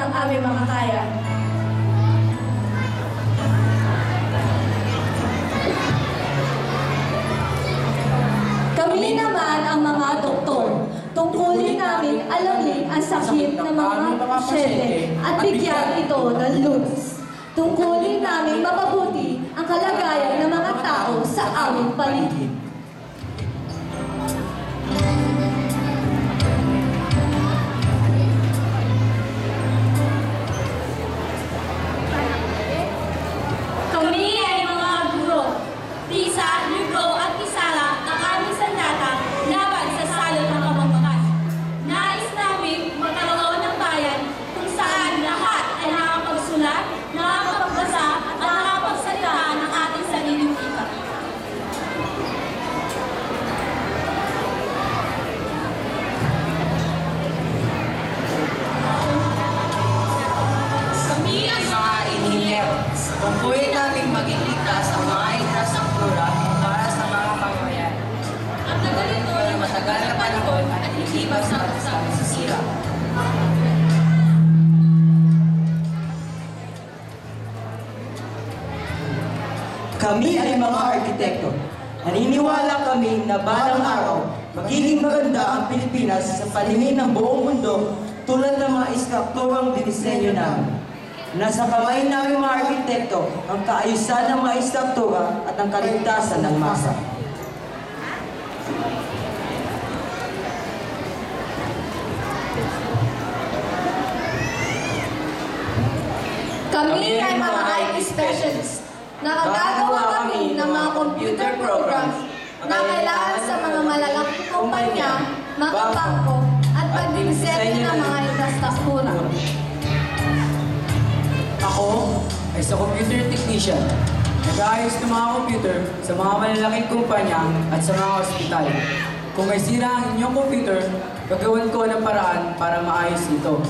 ng aming makakaya. Kami naman ang mga doktor. Tungkulin namin alamin ang sakit ng mga pasyente at bigyan ito ng lunas. Tungkulin namin mapabuti ang kalagayan ng mga tao sa aming paligid. Kami ay mga guro, tisa, libro at pisara ang aming sandata laban sa salot ng kabangbakas. Nais namin magkaroon ng bayan kung saan lahat ay nakakapagsulat, nakakapagbasa at nakakapagsalita ng ating sariling wika. Kami ang mga inhinyero. Tungkulin namin maging ligtas ang mga infrastruktura para sa mga pamamayan. At na ganito Ito ay matagal na panahon at hindi basta sa masisira. Kami ay mga arkitekto. Naniniwala kami na balang araw, magiging maganda ang Pilipinas sa paningin ng buong mundo tulad ng mga istrukturang dinisenyo namin. Nasa kamay namin mga arkitekto ang kaayusan ng mga istruktura at ang kaligtasan ng masa. Kami ay mga IT specialists. Nakagagawa kami ng mga computer programs na kailangan sa mga malalaking kumpanya, mga bangko, at pagdidisenyo ng mga infrastruktura. Ako ay sa computer technician. Nag-aayos ng mga computer sa mga malalaking kumpanya at sa mga ospital. Kung may sira ang inyong computer, gagawin ko ng paraan para maayos ito.